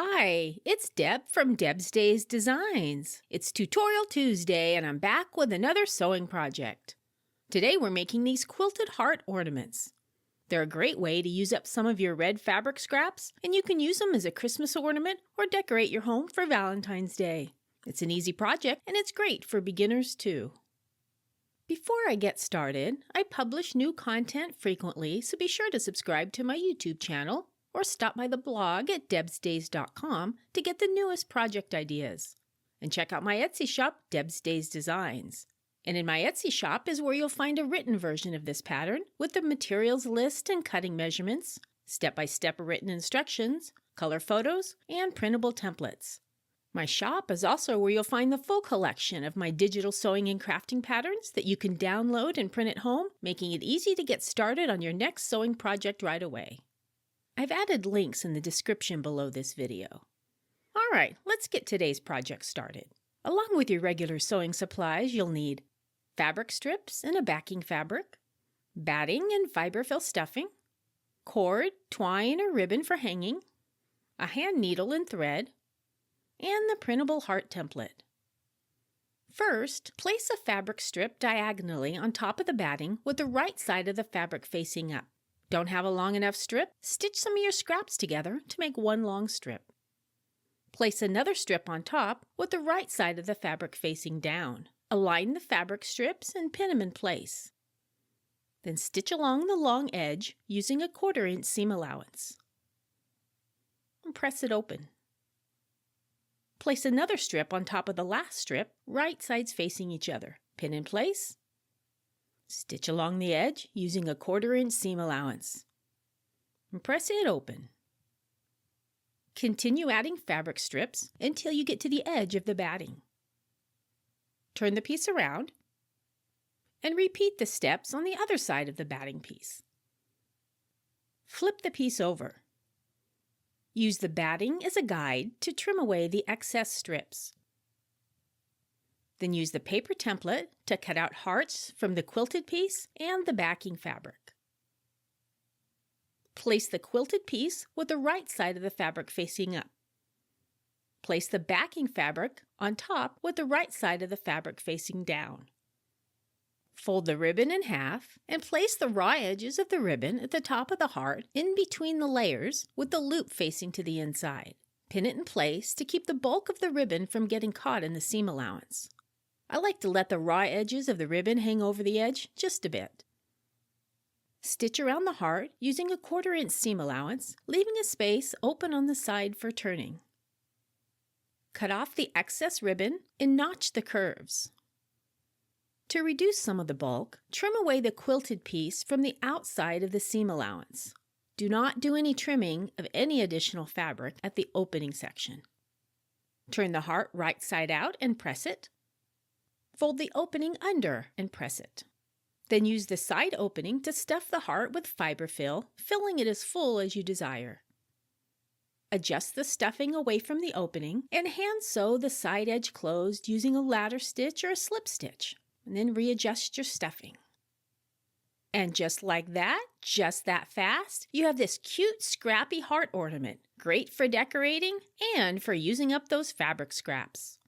Hi, it's Deb from Deb's Days Designs. It's Tutorial Tuesday and I'm back with another sewing project. Today we're making these quilted heart ornaments. They're a great way to use up some of your red fabric scraps, and you can use them as a Christmas ornament or decorate your home for Valentine's Day. It's an easy project and it's great for beginners too. Before I get started, I publish new content frequently, so be sure to subscribe to my YouTube channel or stop by the blog at debsdays.com to get the newest project ideas. And check out my Etsy shop, Deb's Days Designs. And in my Etsy shop is where you'll find a written version of this pattern with the materials list and cutting measurements, step-by-step written instructions, color photos, and printable templates. My shop is also where you'll find the full collection of my digital sewing and crafting patterns that you can download and print at home, making it easy to get started on your next sewing project right away. I've added links in the description below this video. All right, let's get today's project started. Along with your regular sewing supplies, you'll need fabric strips and a backing fabric, batting and fiberfill stuffing, cord, twine, or ribbon for hanging, a hand needle and thread, and the printable heart template. First, place a fabric strip diagonally on top of the batting with the right side of the fabric facing up. Don't have a long enough strip? Stitch some of your scraps together to make one long strip. Place another strip on top with the right side of the fabric facing down. Align the fabric strips and pin them in place. Then stitch along the long edge using a 1/4 inch seam allowance. And press it open. Place another strip on top of the last strip, right sides facing each other. Pin in place. Stitch along the edge using a 1/4 inch seam allowance. And press it open. Continue adding fabric strips until you get to the edge of the batting. Turn the piece around and repeat the steps on the other side of the batting piece. Flip the piece over. Use the batting as a guide to trim away the excess strips. Then use the paper template to cut out hearts from the quilted piece and the backing fabric. Place the quilted piece with the right side of the fabric facing up. Place the backing fabric on top with the right side of the fabric facing down. Fold the ribbon in half and place the raw edges of the ribbon at the top of the heart in between the layers with the loop facing to the inside. Pin it in place to keep the bulk of the ribbon from getting caught in the seam allowance. I like to let the raw edges of the ribbon hang over the edge just a bit. Stitch around the heart using a 1/4 inch seam allowance, leaving a space open on the side for turning. Cut off the excess ribbon and notch the curves. To reduce some of the bulk, trim away the quilted piece from the outside of the seam allowance. Do not do any trimming of any additional fabric at the opening section. Turn the heart right side out and press it. Fold the opening under and press it. Then use the side opening to stuff the heart with fiberfill, filling it as full as you desire. Adjust the stuffing away from the opening and hand sew the side edge closed using a ladder stitch or a slip stitch, and then readjust your stuffing. And just like that, just that fast, you have this cute, scrappy heart ornament, great for decorating and for using up those fabric scraps.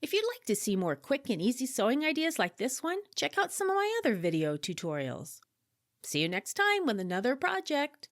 If you'd like to see more quick and easy sewing ideas like this one, check out some of my other video tutorials. See you next time with another project.